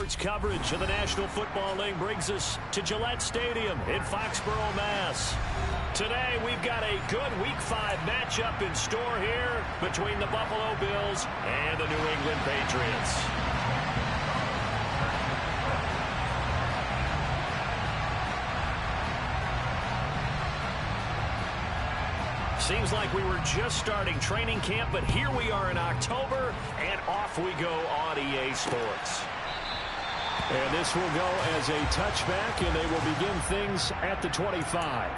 Sports coverage of the National Football League brings us to Gillette Stadium in Foxborough, Mass. Today, we've got a good Week 5 matchup in store here between the Buffalo Bills and the New England Patriots. Seems like we were just starting training camp, but here we are in October, and off we go on EA Sports. And this will go as a touchback, and they will begin things at the 25.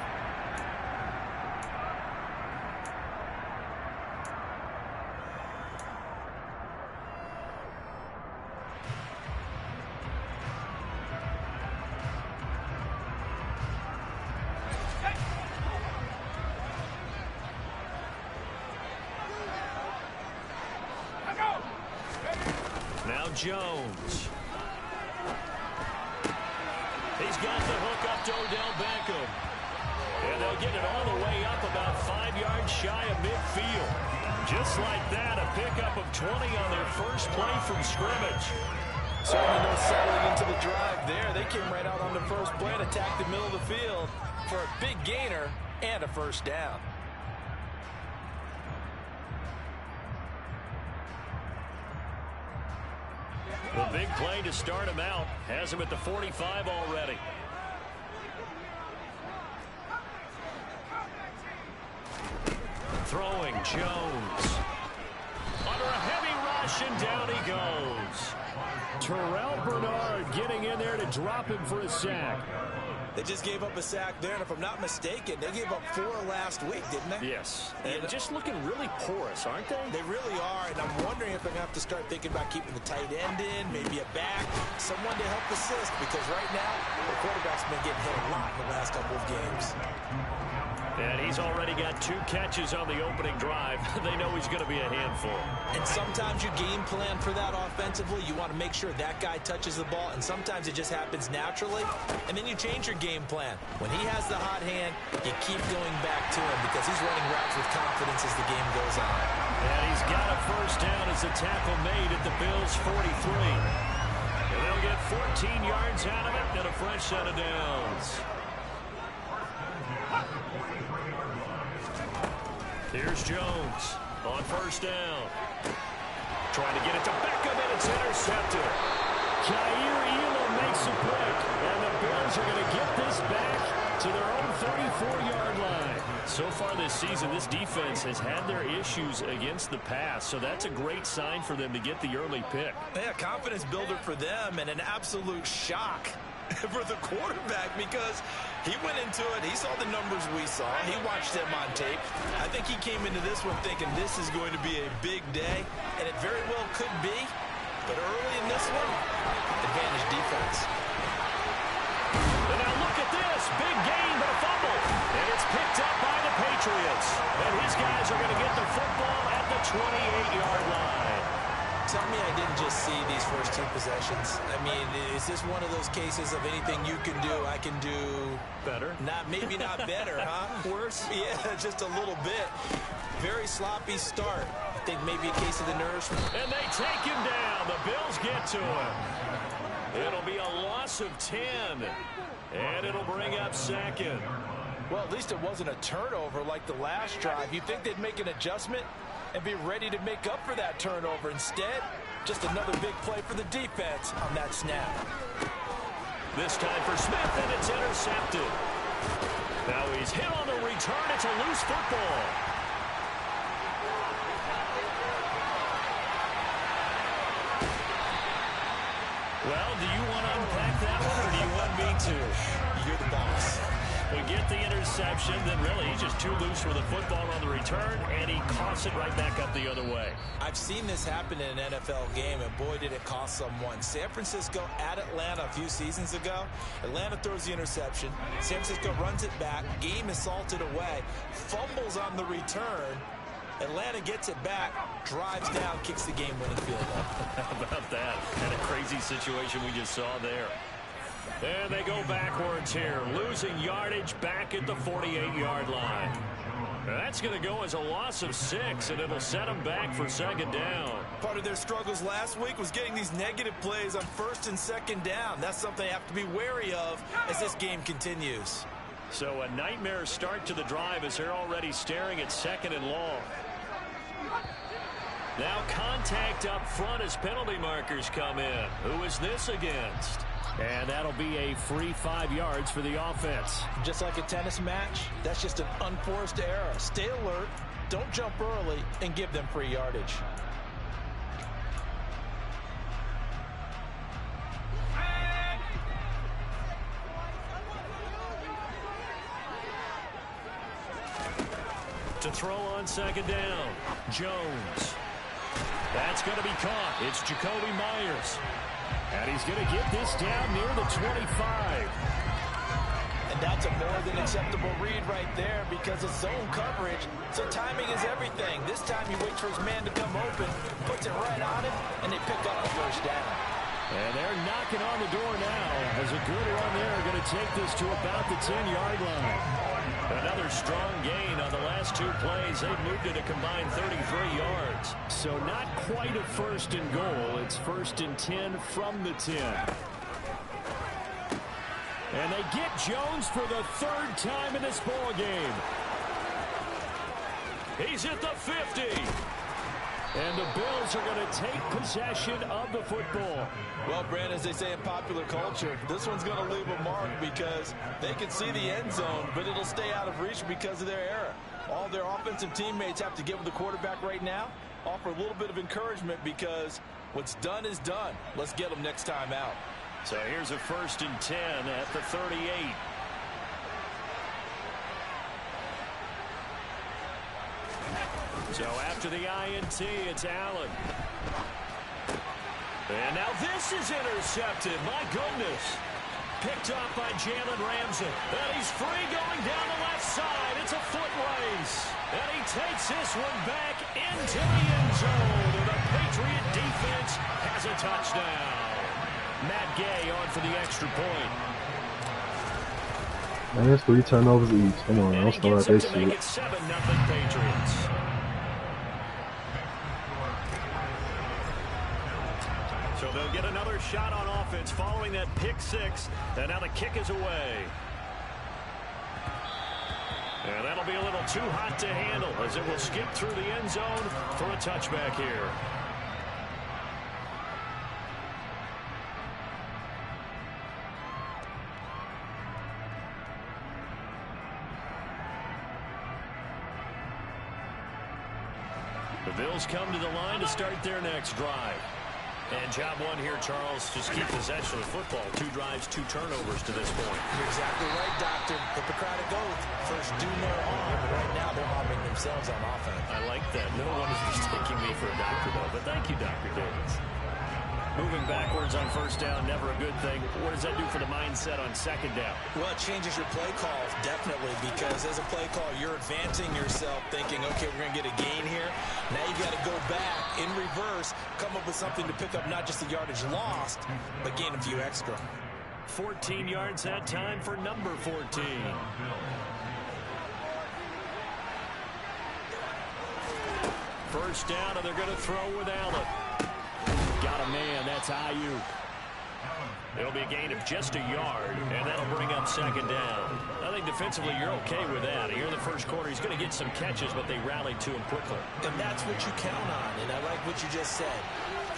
Jones. He's got the hook up to Odell Beckham. And they'll get it all the way up about 5 yards shy of midfield. Just like that, a pickup of 20 on their first play from scrimmage. Certainly no settling into the drive there. They came right out on the first play and attacked the middle of the field for a big gainer and a first down. The big play to start him out has him at the 45 already. Throwing Jones. Under a heavy rush, and down he goes. Terrell Bernard getting in there to drop him for a sack. They just gave up a sack there, and if I'm not mistaken, they gave up 4 last week, didn't they? Yes. And just looking really porous, aren't they? They really are, and I'm wondering if they're going to have to start thinking about keeping the tight end in, maybe a back, someone to help assist, because right now, the quarterback's been getting hit a lot in the last couple of games. And he's already got 2 catches on the opening drive. They know he's going to be a handful. And sometimes you game plan for that offensively. You want to make sure that guy touches the ball, and sometimes it just happens naturally. And then you change your game plan. When he has the hot hand, you keep going back to him because he's running routes with confidence as the game goes on. And he's got a first down as the tackle made at the Bills' 43. And they'll get 14 yards out of it and a fresh set of downs. Here's Jones on first down. Trying to get it to Beckham, and it's intercepted. Jair Elam makes a pick, and the Bills are going to get this back to their own 34-yard line. So far this season, this defense has had their issues against the pass, so that's a great sign for them to get the early pick. Yeah, confidence builder for them, and an absolute shock for the quarterback because he went into it. He saw the numbers we saw. He watched them on tape. I think he came into this one thinking this is going to be a big day, and it very well could be. But early in this one, advantage defense. And now look at this. Big gain, but a fumble. And it's picked up by the Patriots. And his guys are going to get the football at the 28-yard line. Tell me I didn't just see these first 2 possessions. I mean, is this one of those cases of anything you can do, I can do better? Maybe not better, huh? Worse? Yeah, just a little bit. Very sloppy start. I think maybe a case of the nerves. And they take him down. The Bills get to him. It'll be a loss of 10. And it'll bring up second. Well, at least it wasn't a turnover like the last drive. You'd think they'd make an adjustment and be ready to make up for that turnover. Instead, just another big play for the defense on that snap. This time for Smith, and it's intercepted. Now he's hit on the return. It's a loose football. Well, do you want to unpack that one, or do you want me to? You're the boss. We get the interception, then really he's just too loose with the football on the return, and he coughs it right back up the other way. I've seen this happen in an NFL game, and boy, did it cost someone. San Francisco at Atlanta a few seasons ago. Atlanta throws the interception. San Francisco runs it back. Game is salted away. Fumbles on the return. Atlanta gets it back, drives down, kicks the game-winning field goal. How about that? And a crazy situation we just saw there. And they go backwards here, losing yardage back at the 48-yard line. That's going to go as a loss of 6, and it'll set them back for second down. Part of their struggles last week was getting these negative plays on first and second down. That's something they have to be wary of as this game continues. So a nightmare start to the drive as they're already staring at second and long. Now contact up front as penalty markers come in. Who is this against? And that'll be a free 5 yards for the offense. Just like a tennis match, that's just an unforced error. Stay alert, don't jump early, and give them free yardage. To throw on second down, Jones. That's going to be caught. It's Jacoby Myers. And he's going to get this down near the 25. And that's a more than acceptable read right there because it's zone coverage. So timing is everything. This time he waits for his man to come open, puts it right on him, and they pick up the first down. And they're knocking on the door now as a good run there going to take this to about the 10-yard line. Another strong gain on the last 2 plays. They've moved it a combined 33 yards. So not quite a first and goal. It's first and 10 from the 10. And they get Jones for the 3rd time in this ball game. He's at the 50. And the Bills are going to take possession of the football. Well, Brand, as they say in popular culture, this one's going to leave a mark because they can see the end zone, but it'll stay out of reach because of their error. All their offensive teammates have to give the quarterback right now, offer a little bit of encouragement because what's done is done. Let's get them next time out. So here's a first and 10 at the 38. So after the INT, it's Allen. And now this is intercepted. My goodness. Picked off by Jalen Ramsey. And he's free going down the left side. It's a foot race. And he takes this one back into the end zone. And the Patriot defense has a touchdown. Matt Gay on for the extra point. Man, that's 3 turnovers each. Come on, don't start like this shit. Make it 7-0 Patriots. So they'll get another shot on offense following that pick 6. And now the kick is away. And that'll be a little too hot to handle as it will skip through the end zone for a touchback here. The Bills come to the line to start their next drive. And job one here, Charles, just keep possession of the football. 2 drives, 2 turnovers to this point. You're exactly right, Doctor. Hippocratic oath. First, do no harm. Right now, they're harming themselves on offense. I like that. No one is mistaking me for a doctor, though. But thank you, Dr. Davis. Moving backwards on first down, never a good thing. What does that do for the mindset on second down? Well, it changes your play call, definitely, because as a play call, you're advancing yourself thinking, okay, we're going to get a gain here. Now you got to go back in reverse, come up with something to pick up not just the yardage lost, but gain a few extra. 14 yards that time for number 14. First down, and they're going to throw with Allen. Got a man. That's Ayuk. It'll be a gain of just a yard, and that'll bring up second down. I think defensively you're okay with that. Here in the first quarter, he's going to get some catches, but they rallied to him quickly. And that's what you count on, and I like what you just said.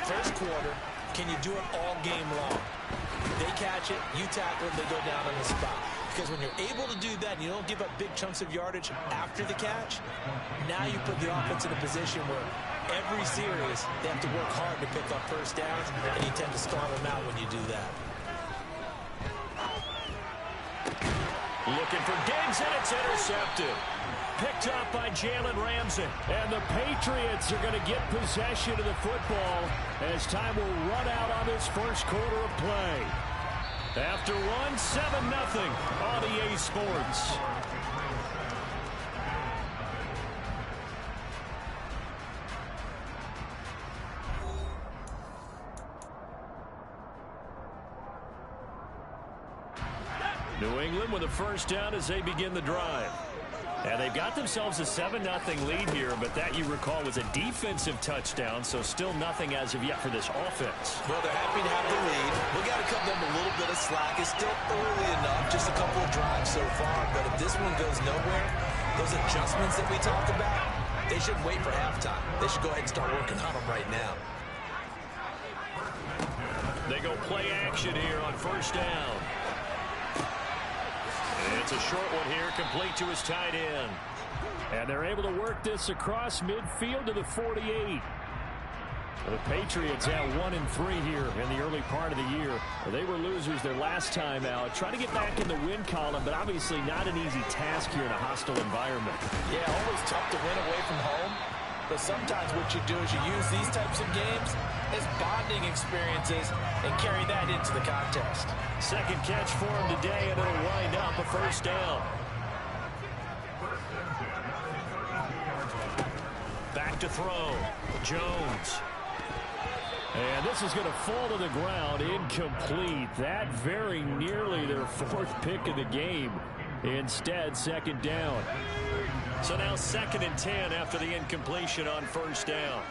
First quarter, can you do it all game long? They catch it, you tackle it, they go down on the spot. Because when you're able to do that and you don't give up big chunks of yardage after the catch, now you put the offense in a position where every series they have to work hard to pick up first downs, and you tend to stall them out when you do that. Looking for Diggs, and it's intercepted. Picked up by Jalen Ramsey. And the Patriots are going to get possession of the football as time will run out on this first quarter of play. After one, 7-0 on EA Sports. New England with a first down as they begin the drive. And they've got themselves a 7-0 lead here, but that, you recall, was a defensive touchdown, so still nothing as of yet for this offense. Well, they're happy to have the lead. We got to cut them a little bit of slack. It's still early enough, just a couple of drives so far, but if this one goes nowhere, those adjustments that we talked about, they should wait for halftime. They should go ahead and start working on them right now. They go play action here on first down. And it's a short one here, complete to his tight end. And they're able to work this across midfield to the 48. The Patriots have 1-3 here in the early part of the year. They were losers their last time out. Trying to get back in the win column, but obviously not an easy task here in a hostile environment. Yeah, always tough to win away from home. But sometimes what you do is you use these types of games as bonding experiences and carry that into the contest. Second catch for him today, and it'll wind up a first down. Back to throw. Jones. And this is going to fall to the ground, incomplete. That very nearly their fourth pick of the game. Instead, second down. So now 2nd and 10 after the incompletion on first down.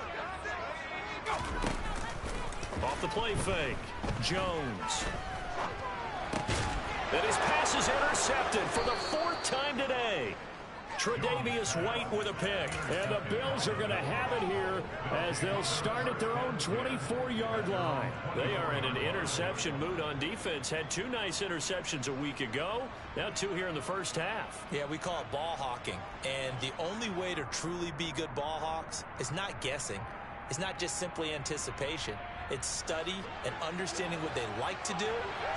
Off the play fake. Jones. And his pass is intercepted for the 4th time today. Tre'Davious White with a pick. And the Bills are going to have it here as they'll start at their own 24-yard line. They are in an interception mood on defense. Had 2 nice interceptions a week ago. Now 2 here in the first half. Yeah, we call it ball hawking. And the only way to truly be good ball hawks is not guessing. It's not just simply anticipation. It's study and understanding what they like to do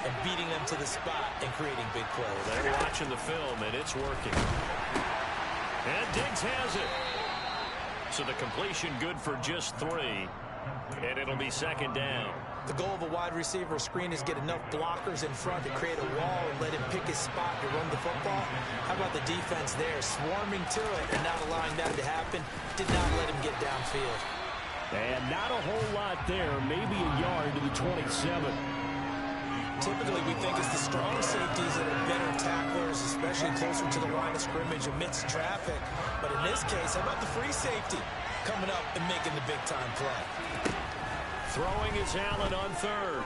and beating them to the spot and creating big plays. They're watching the film, and it's working. And Diggs has it. So the completion good for just 3. And it'll be second down. The goal of a wide receiver screen is get enough blockers in front to create a wall and let him pick his spot to run the football. How about the defense there, swarming to it and not allowing that to happen? Did not let him get downfield. And not a whole lot there, maybe a yard to the 27. Typically, we think it's the strong safeties that are better tacklers, especially closer to the line of scrimmage amidst traffic. But in this case, how about the free safety coming up and making the big-time play? Throwing is Allen on 3rd.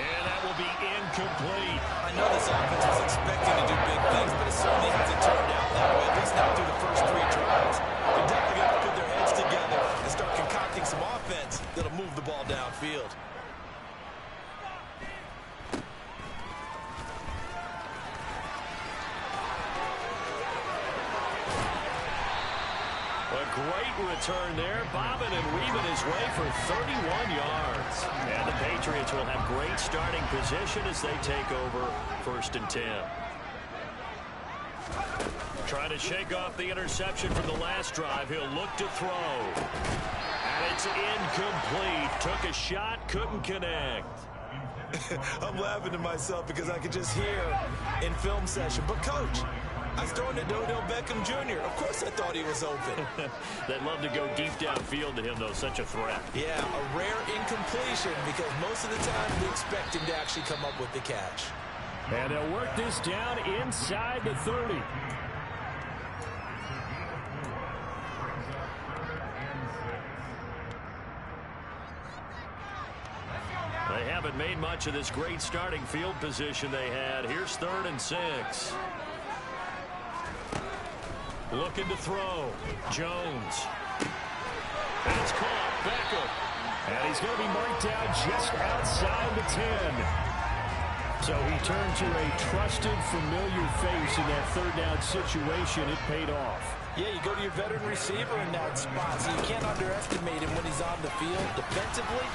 And that will be incomplete. I know this offense was expecting to do big things, but it certainly hasn't turned out that way, at least not through the first 3 drives. They're definitely going to put their heads together and start concocting some offense that'll move the ball downfield. Great return there. Bobbing and weaving his way for 31 yards. And the Patriots will have great starting position as they take over 1st and 10. Trying to shake off the interception from the last drive. He'll look to throw. And it's incomplete. Took a shot, couldn't connect. I'm laughing to myself because I could just hear in film session. But, Coach, I was throwing to Odell Beckham Jr. Of course I thought he was open. They'd love to go deep downfield to him, though. Such a threat. Yeah, a rare incompletion because most of the time we expect him to actually come up with the catch. And they'll work this down inside the 30. They haven't made much of this great starting field position they had. Here's 3rd and 6. Looking to throw. Jones. And it's caught. Beckham. And he's going to be marked down just outside the 10. So he turned to a trusted, familiar face in that 3rd down situation. It paid off. Yeah, you go to your veteran receiver in that spot, so you can't underestimate him when he's on the field. Defensively,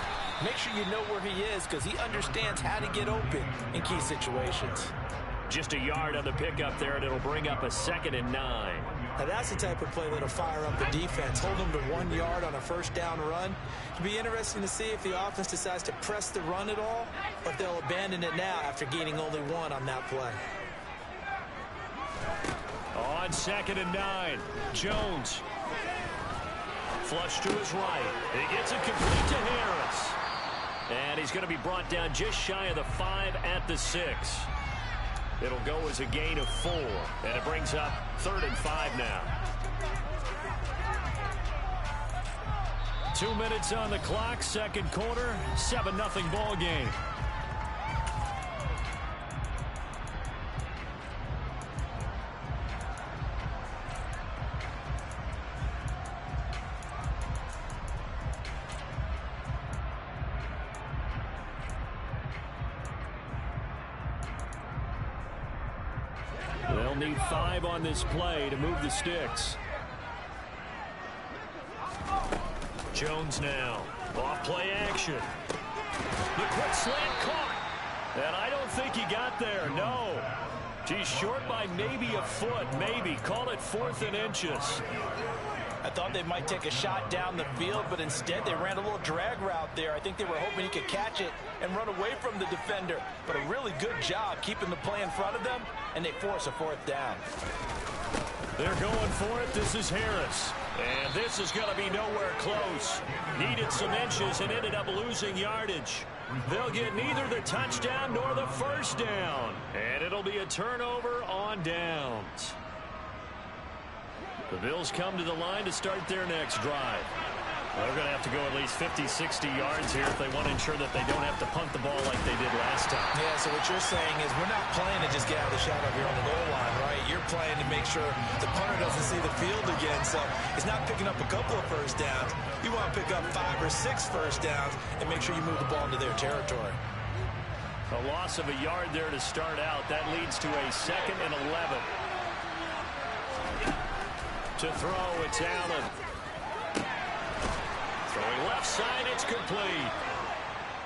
make sure you know where he is because he understands how to get open in key situations. Just a yard on the pickup there, and it'll bring up a 2nd and 9. Now that's the type of play that'll fire up the defense. Hold them to 1 yard on a 1st down run. It'll be interesting to see if the offense decides to press the run at all, or if they'll abandon it now after gaining only 1 on that play. On 2nd and 9, Jones. Flush to his right. He gets it complete to Harris. And he's going to be brought down just shy of the 5 at the 6. It'll go as a gain of 4, and it brings up 3rd and 5 now. 2 minutes on the clock, second quarter, 7-0 ball game. They'll need 5 on this play to move the sticks. Jones now. Off play action. The quick slant caught. And I don't think he got there, no. He's short by maybe a foot, maybe. Call it 4th and inches. I thought they might take a shot down the field, but instead they ran a little drag route there. I think they were hoping he could catch it and run away from the defender. But a really good job keeping the play in front of them, and they force a 4th down. They're going for it. This is Harris. And this is going to be nowhere close. Needed some inches and ended up losing yardage. They'll get neither the touchdown nor the first down. And it'll be a turnover on downs. The Bills come to the line to start their next drive. Well, they're going to have to go at least 50, 60 yards here if they want to ensure that they don't have to punt the ball like they did last time. Yeah, so what you're saying is we're not playing to just get out of the shadow here on the goal line, right? You're playing to make sure the punter doesn't see the field again. So he's not picking up a couple of first downs. You want to pick up 5 or 6 first downs and make sure you move the ball into their territory. A loss of a yard there to start out. That leads to a 2nd and 11. To throw, it's Allen. Throwing left side, it's complete.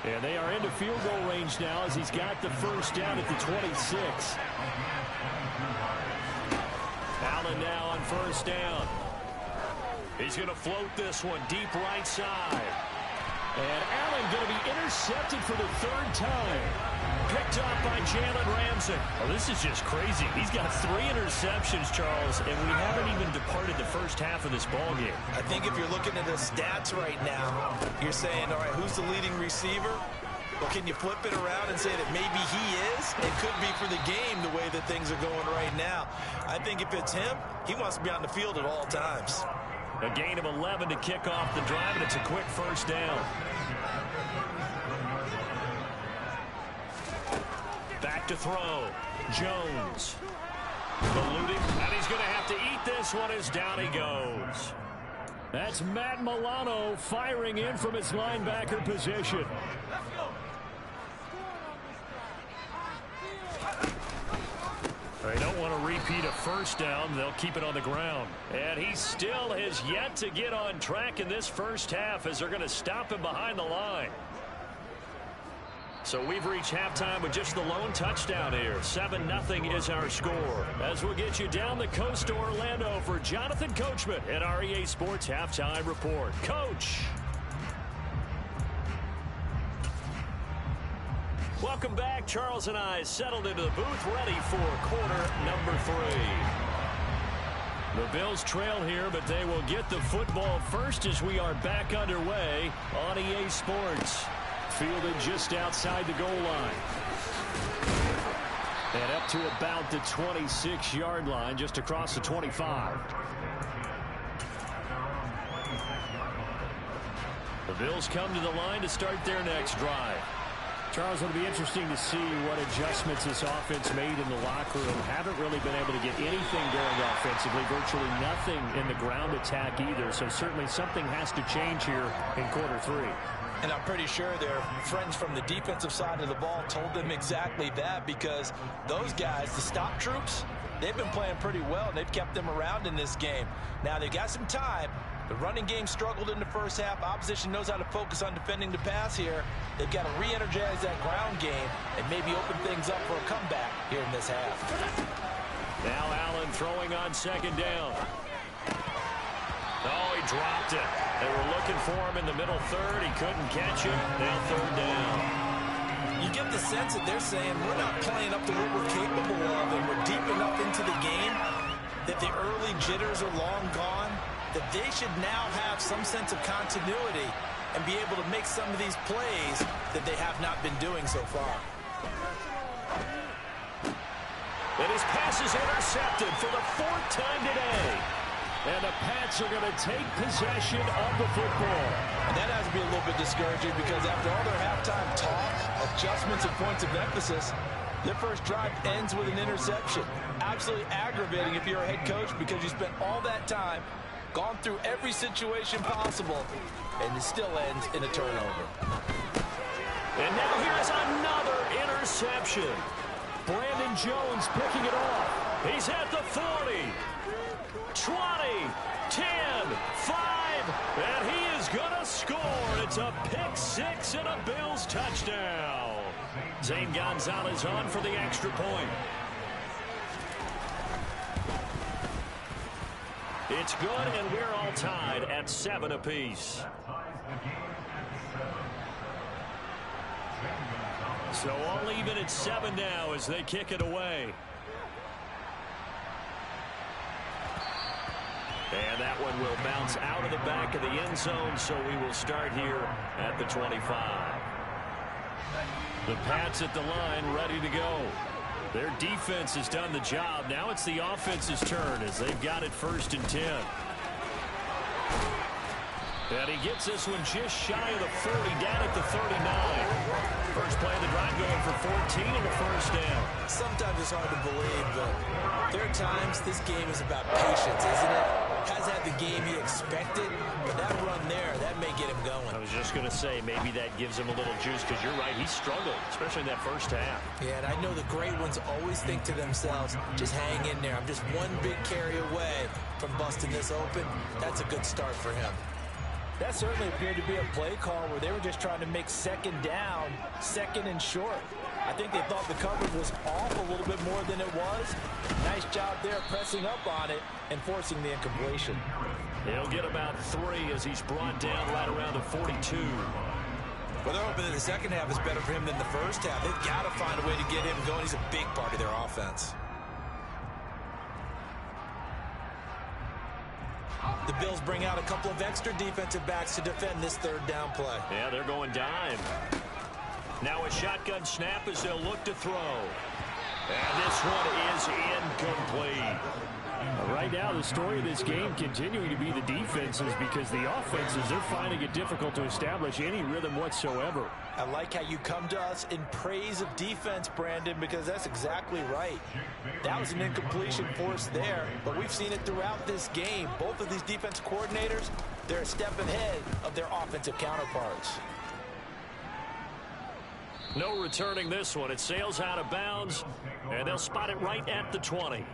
And they are into field goal range now as he's got the first down at the 26. Allen now on first down. He's going to float this one deep right side. And Allen going to be intercepted for the 3rd time. Picked up by Jalen Ramsey. Oh, this is just crazy. He's got 3 interceptions, Charles, and we haven't even departed the first half of this ball game. I think if you're looking at the stats right now, you're saying, all right, who's the leading receiver? Well, can you flip it around and say that maybe he is? It could be for the game the way that things are going right now. I think if it's him, he wants to be on the field at all times. A gain of 11 to kick off the drive, and it's a quick first down. Back to throw. Jones. Eluding, and he's going to have to eat this one as down he goes. That's Matt Milano firing in from his linebacker position. They don't want to repeat a first down. They'll keep it on the ground. And he still has yet to get on track in this first half as they're going to stop him behind the line. So we've reached halftime with just the lone touchdown here. 7-0 is our score. As we'll get you down the coast to Orlando for Jonathan Coachman at our EA Sports Halftime Report. Coach. Welcome back. Charles and I settled into the booth, ready for quarter number 3. The Bills trail here, but they will get the football first as we are back underway on EA Sports. Fielded just outside the goal line. And up to about the 26-yard line, just across the 25. The Bills come to the line to start their next drive. Charles, it'll be interesting to see what adjustments this offense made in the locker room. Haven't really been able to get anything going offensively, virtually nothing in the ground attack either. So certainly something has to change here in quarter 3. And I'm pretty sure their friends from the defensive side of the ball told them exactly that, because those guys, the stop troops, they've been playing pretty well, and they've kept them around in this game. Now, they've got some time. The running game struggled in the first half. Opposition knows how to focus on defending the pass here. They've got to re-energize that ground game and maybe open things up for a comeback here in this half. Now Allen throwing on second down. Oh, he dropped it. They were looking for him in the middle third. He couldn't catch it. Now third down. You get the sense that they're saying we're not playing up to what we're capable of, and we're deep enough into the game that the early jitters are long gone, that they should now have some sense of continuity and be able to make some of these plays that they have not been doing so far. And his pass is intercepted for the 4th time today. And the Pats are going to take possession of the football. And that has to be a little bit discouraging because after all their halftime talk, adjustments, and points of emphasis, their first drive ends with an interception. Absolutely aggravating if you're a head coach because you spent all that time, gone through every situation possible, and it still ends in a turnover. And now here's another interception. Brandon Jones picking it off. He's at the 40, 20, 10, 5, and he is going to score. It's a pick six and a Bills touchdown. Zane Gonzalez on for the extra point. It's good, and we're all tied at 7 apiece. So all even at 7 now as they kick it away. And that one will bounce out of the back of the end zone, so we will start here at the 25. The Pats at the line, ready to go. Their defense has done the job. Now it's the offense's turn as they've got it 1st and 10. And he gets this one just shy of the 40, down at the 39. First play of the drive going for 14 and a first down. Sometimes it's hard to believe, but there are times this game is about patience, isn't it? Has had the game he expected, but that run there, that may get him going. I was just going to say, maybe that gives him a little juice, because you're right, he struggled, especially in that first half. Yeah, and I know the great ones always think to themselves, just hang in there. I'm just one big carry away from busting this open. That's a good start for him. That certainly appeared to be a play call where they were just trying to make 2nd down, 2nd and short. I think they thought the coverage was off a little bit more than it was. Nice job there pressing up on it and forcing the incompletion. He'll get about 3 as he's brought down right around the 42. Well, they're hoping that the second half is better for him than the first half. They've got to find a way to get him going. He's a big part of their offense. The Bills bring out a couple of extra defensive backs to defend this 3rd down play. Yeah, they're going dime. Now a shotgun snap as they'll look to throw. And this one is incomplete. Right now, the story of this game continuing to be the defenses, because the offenses, they're finding it difficult to establish any rhythm whatsoever. I like how you come to us in praise of defense, Brandon, because that's exactly right. That was an incompletion forced there, but we've seen it throughout this game. Both of these defense coordinators, they're a step ahead of their offensive counterparts. No returning this one. It sails out of bounds, and they'll spot it right at the 20.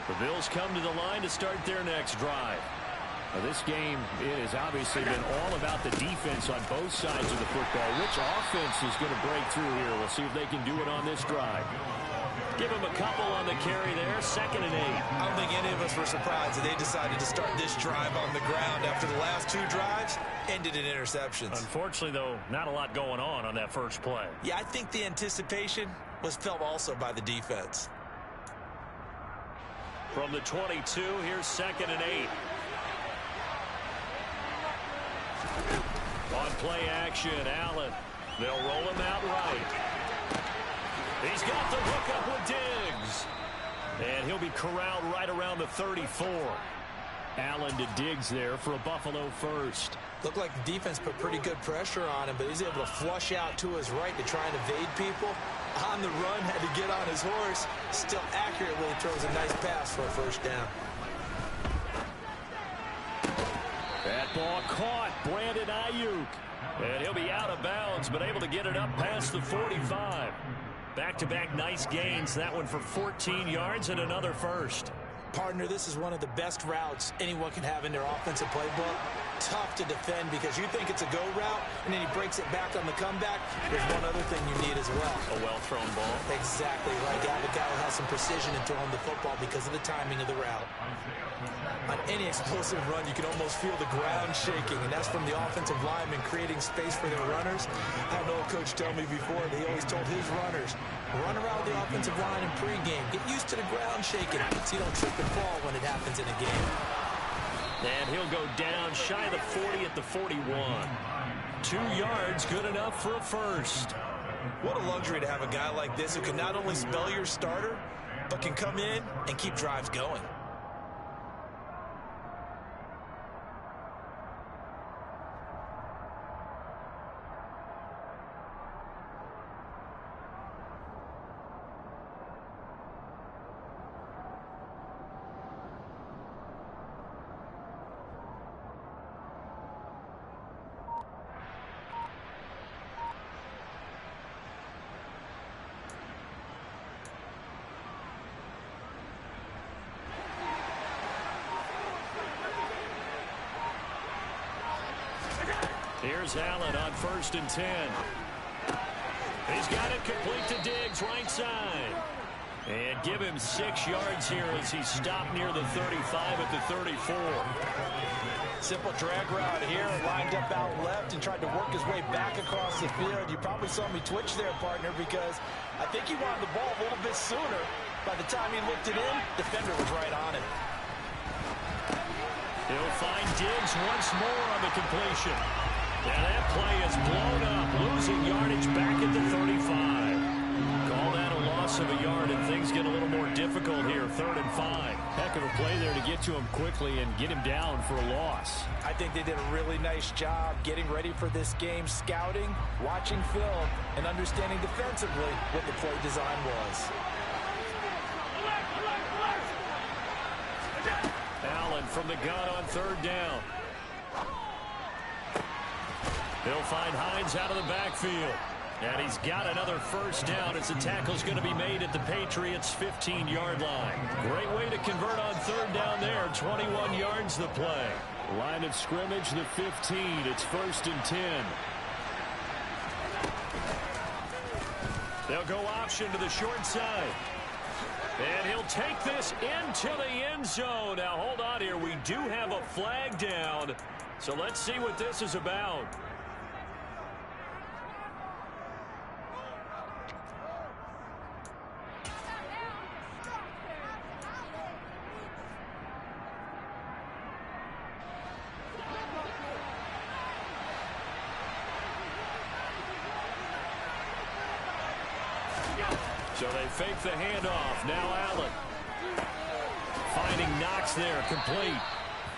The Bills come to the line to start their next drive. Now, this game, it has obviously been all about the defense on both sides of the football. Which offense is going to break through here? We'll see if they can do it on this drive. Give him a couple on the carry there, 2nd and 8. I don't think any of us were surprised that they decided to start this drive on the ground after the last 2 drives ended in interceptions. Unfortunately, though, not a lot going on that first play. Yeah, I think the anticipation was felt also by the defense. From the 22, here's 2nd and 8. On play action, Allen. They'll roll him out right. He's got the hook up with Diggs. And he'll be corralled right around the 34. Allen to Diggs there for a Buffalo first. Looked like the defense put pretty good pressure on him, but he's able to flush out to his right to try and evade people. On the run, had to get on his horse. Still accurately throws a nice pass for a first down. That ball caught. Brandon Ayuk. And he'll be out of bounds, but able to get it up past the 45. Back-to-back nice gains. That one for 14 yards and another first. Partner, this is one of the best routes anyone can have in their offensive playbook. Tough to defend because you think it's a go route, and then he breaks it back on the comeback. There's one other thing you need as well. A well-thrown ball. Exactly right. Abigail has some precision in throwing the football because of the timing of the route. On Any explosive run, you can almost feel the ground shaking, and that's from the offensive linemen creating space for their runners. I had an old coach tell me before, he always told his runners, run around the offensive line in pregame. Get used to the ground shaking so you don't trip and fall when it happens in a game. And he'll go down shy of the 40 at the 41. 2 yards, good enough for a first. What a luxury to have a guy like this who can not only spell your starter, but can come in and keep drives going. Here's Allen on 1st and 10. He's got it complete to Diggs, right side. And give him 6 yards here as he stopped near the 35 at the 34. Simple drag route here, lined up out left and tried to work his way back across the field. You probably saw me twitch there, partner, because I think he wanted the ball a little bit sooner. By the time he looked it in, defender was right on it. He'll find Diggs once more on the completion. And that play is blown up, losing yardage back at the 35. Call that a loss of a yard, and things get a little more difficult here, 3rd and 5. Heck of a play there to get to him quickly and get him down for a loss. I think they did a really nice job getting ready for this game, scouting, watching film, and understanding defensively what the play design was. Allen from the gun on 3rd down. He'll find Hines out of the backfield. And he's got another first down as the tackle's going to be made at the Patriots' 15-yard line. Great way to convert on 3rd down there. 21 yards the play. Line of scrimmage, the 15. It's 1st and 10. They'll go option to the short side. And he'll take this into the end zone. Now, hold on here. We do have a flag down. So let's see what this is about. So they fake the handoff. Now Allen. Finding Knox there, complete.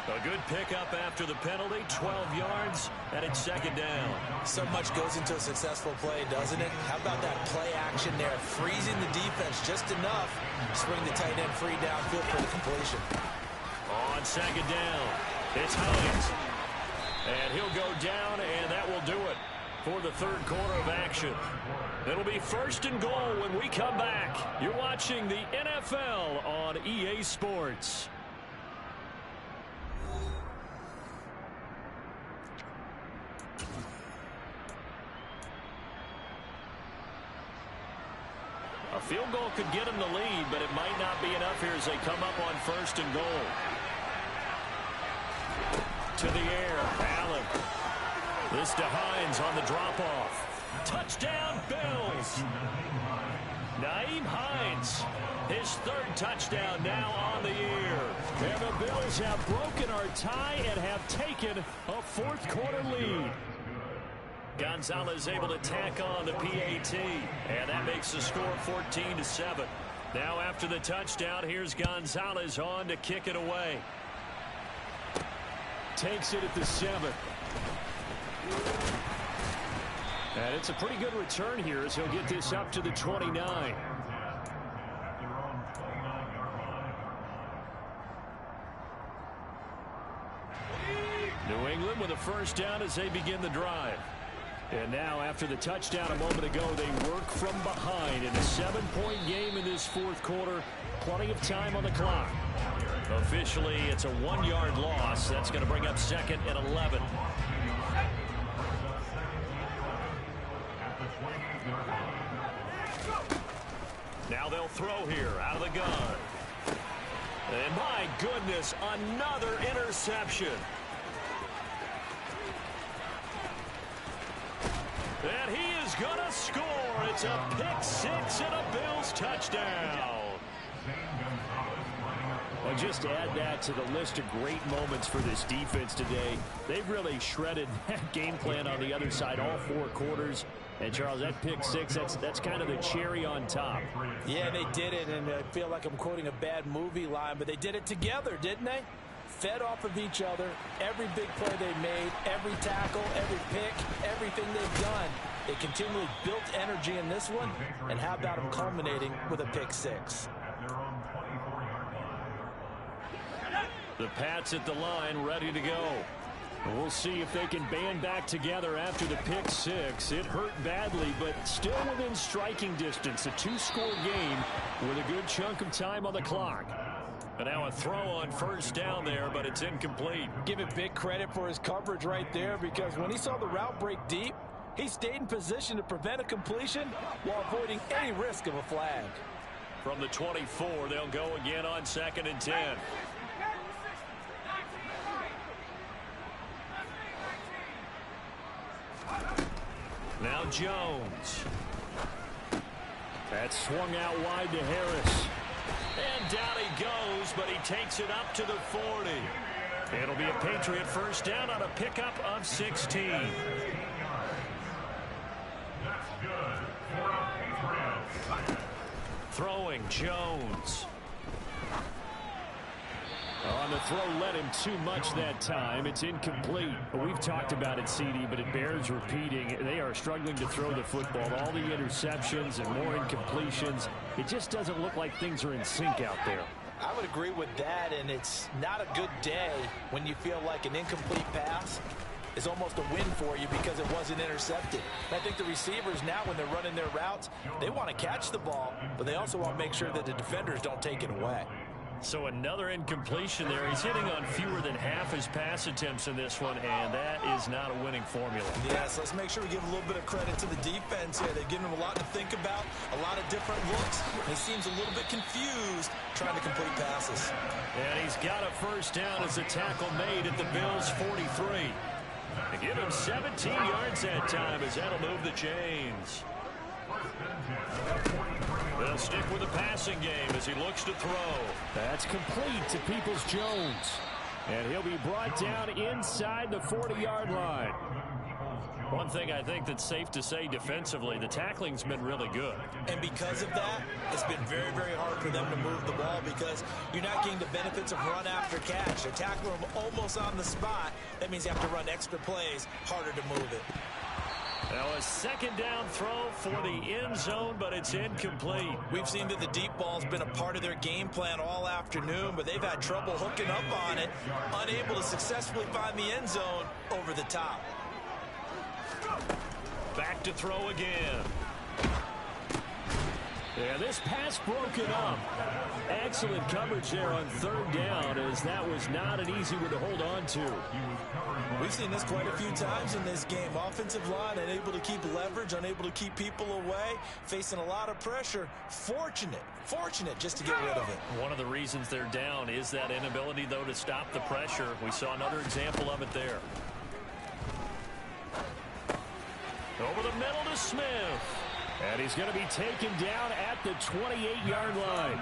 A good pickup after the penalty, 12 yards, and it's 2nd down. So much goes into a successful play, doesn't it? How about that play action there, freezing the defense just enough to swing the tight end free downfield for the completion. On 2nd down, it's Hines. And he'll go down, and that will do it for the 3rd quarter of action. It'll be 1st and goal when we come back. You're watching the NFL on EA Sports. A field goal could get them the lead, but it might not be enough here as they come up on 1st and goal. To the air, Allen. This to Hines on the drop-off. Touchdown, Bills. Nyheim Hines, his 3rd touchdown now on the year. And the Bills have broken our tie and have taken a 4th quarter lead. Gonzalez able to tack on the PAT, and that makes the score 14-7. Now after the touchdown, here's Gonzalez on to kick it away. Takes it at the 7. And it's a pretty good return here as he'll get this up to the 29. New England with a first down as they begin the drive. And now after the touchdown a moment ago, they work from behind in a 7-point game in this 4th quarter. Plenty of time on the clock. Officially, it's a 1-yard loss. That's going to bring up 2nd and 11. Now they'll throw here out of the gun. And my goodness, another interception. And he is going to score. It's a pick six and a Bills touchdown. Well, just add that to the list of great moments for this defense today. They've really shredded that game plan on the other side all 4 quarters. And, Charles, that pick six, that's kind of the cherry on top. Yeah, they did it, and I feel like I'm quoting a bad movie line, but they did it together, didn't they? Fed off of each other, every big play they made, every tackle, every pick, everything they've done. They continually built energy in this one, and how about them culminating with a pick six? The Pats at the line, ready to go. We'll see if they can band back together after the pick six. It hurt badly, but still within striking distance. A 2-score game with a good chunk of time on the clock. And now a throw on first down there, but it's incomplete. Give it big credit for his coverage right there, because when he saw the route break deep, he stayed in position to prevent a completion while avoiding any risk of a flag. From the 24, they'll go again on 2nd and 10. Now Jones. That swung out wide to Harris. And down he goes, but he takes it up to the 40. It'll be a Patriot first down on a pickup of 16. Throwing Jones. On the throw, led him too much that time. It's incomplete. We've talked about it, CD, but it bears repeating. They are struggling to throw the football. All the interceptions and more incompletions. It just doesn't look like things are in sync out there. I would agree with that, and it's not a good day when you feel like an incomplete pass is almost a win for you because it wasn't intercepted. I think the receivers now, when they're running their routes, they want to catch the ball, but they also want to make sure that the defenders don't take it away. So another incompletion there. He's hitting on fewer than half his pass attempts in this one, and that is not a winning formula. Yes, let's make sure we give a little bit of credit to the defense here. They've given him a lot to think about, a lot of different looks. He seems a little bit confused trying to complete passes. And he's got a first down as a tackle made at the Bills' 43. They give him 17 yards that time as that'll move the chains. They'll stick with the passing game as he looks to throw. That's complete to Peoples-Jones. And he'll be brought down inside the 40-yard line. One thing I think that's safe to say defensively, the tackling's been really good. And because of that, it's been very, very hard for them to move the ball because you're not getting the benefits of run after catch. They tackle them almost on the spot. That means you have to run extra plays, harder to move it. Now a second down throw for the end zone, but it's incomplete. We've seen that the deep ball's been a part of their game plan all afternoon, but they've had trouble hooking up on it, unable to successfully find the end zone over the top. Back to throw again. Yeah, this pass broken up. Excellent coverage there on third down, as that was not an easy one to hold on to. We've seen this quite a few times in this game. Offensive line unable to keep leverage, unable to keep people away, facing a lot of pressure. Fortunate just to get rid of it. One of the reasons they're down is that inability, though, to stop the pressure. We saw another example of it there. Over the middle to Smith. And he's going to be taken down at the 28-yard line.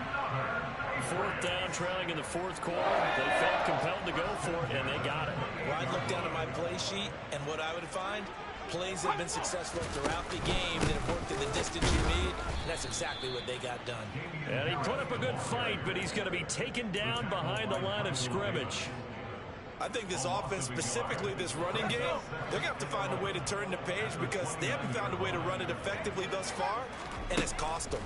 Fourth down, trailing in the fourth quarter. They felt compelled to go for it, and they got it. Well, I'd look down at my play sheet, and what I would find, plays that have been successful throughout the game that have worked at the distance you need, and that's exactly what they got done. And he put up a good fight, but he's going to be taken down behind the line of scrimmage. I think this offense, specifically this running game, they're going to have to find a way to turn the page because they haven't found a way to run it effectively thus far, and it's cost them.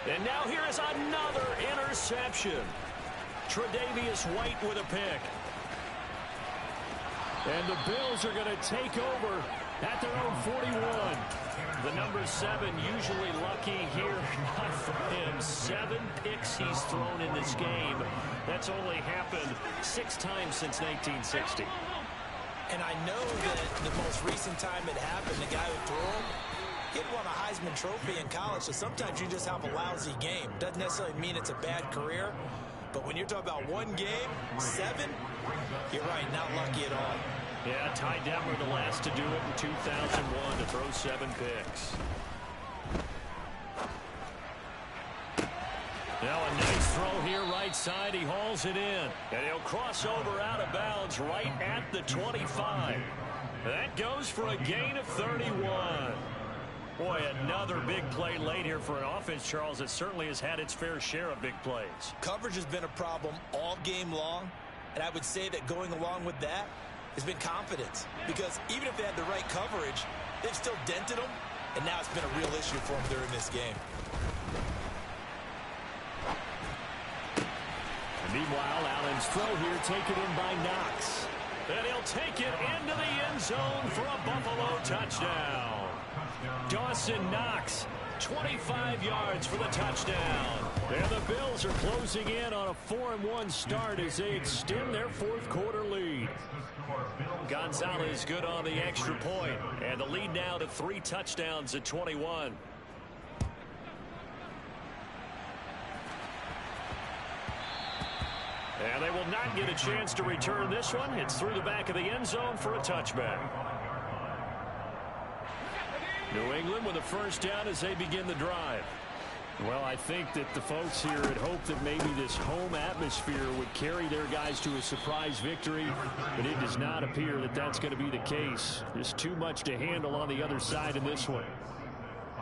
And now here is another interception. Tre'Davious White with a pick. And the Bills are going to take over at their own 41. The number 7 usually lucky here. Not for him. 7 picks he's thrown in this game. That's only happened 6 times since 1960. And I know that the most recent time it happened, the guy who threw him, He had won a Heisman Trophy in college, so sometimes you just have a lousy game. Doesn't necessarily mean it's a bad career, but when you're talking about one game, 7, you're right, not lucky at all. Yeah, Ty Detmer, the last to do it in 2001 to throw 7 picks. Now a nice throw here right side. He hauls it in. And he'll cross over out of bounds right at the 25. That goes for a gain of 31. Boy, another big play late here for an offense, Charles, that certainly has had its fair share of big plays. Coverage has been a problem all game long, and I would say that going along with that has been confidence. Because even if they had the right coverage, they've still dented them, and now it's been a real issue for them during this game. Meanwhile, Allen's throw here taken in by Knox. And he'll take it into the end zone for a Buffalo touchdown. Dawson Knox, 25 yards for the touchdown. And the Bills are closing in on a 4-1 start as they extend their fourth quarter lead. Gonzalez good on the extra point, and the lead now to 3 touchdowns at 21. And they will not get a chance to return this one. It's through the back of the end zone for a touchback. New England with a first down as they begin the drive. Well, I think that the folks here had hoped that maybe this home atmosphere would carry their guys to a surprise victory, but it does not appear that that's going to be the case. There's too much to handle on the other side in this one.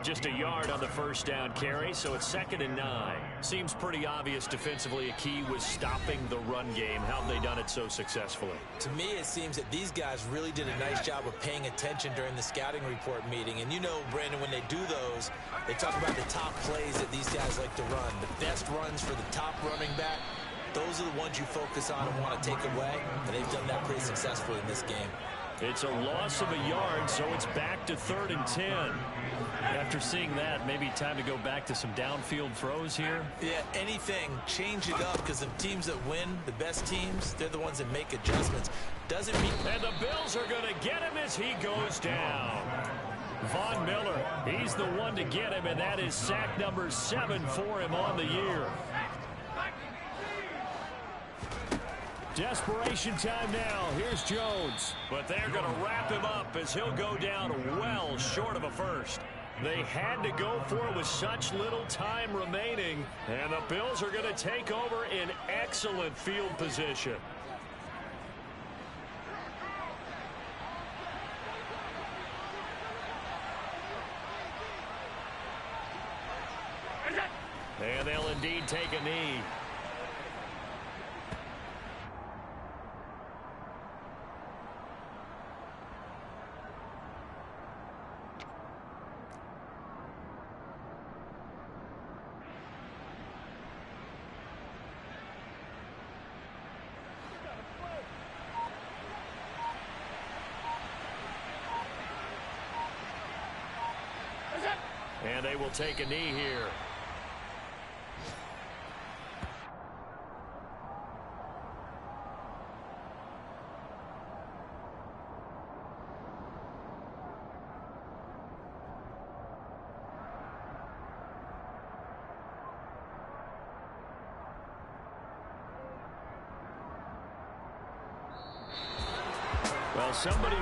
Just a yard on the first down carry, so it's 2nd and 9. Seems pretty obvious defensively a key was stopping the run game. How have they done it so successfully? To me, it seems that these guys really did a nice job of paying attention during the scouting report meeting. And you know, Brandon, when they do those, they talk about the top plays that these guys like to run. The best runs for the top running back, those are the ones you focus on and want to take away. And they've done that pretty successfully in this game. It's a loss of a yard, so it's back to 3rd and 10. After seeing that, maybe time to go back to some downfield throws here. Yeah, anything. Change it up, because the teams that win, the best teams, they're the ones that make adjustments. Doesn't mean... And the Bills are going to get him as he goes down. Von Miller, he's the one to get him, and that is sack number 7 for him on the year. Desperation time now. Here's Jones. But they're going to wrap him up as he'll go down well short of a first. They had to go for it with such little time remaining. And the Bills are going to take over in excellent field position. And they'll indeed take a knee. And they will take a knee here. Well, somebody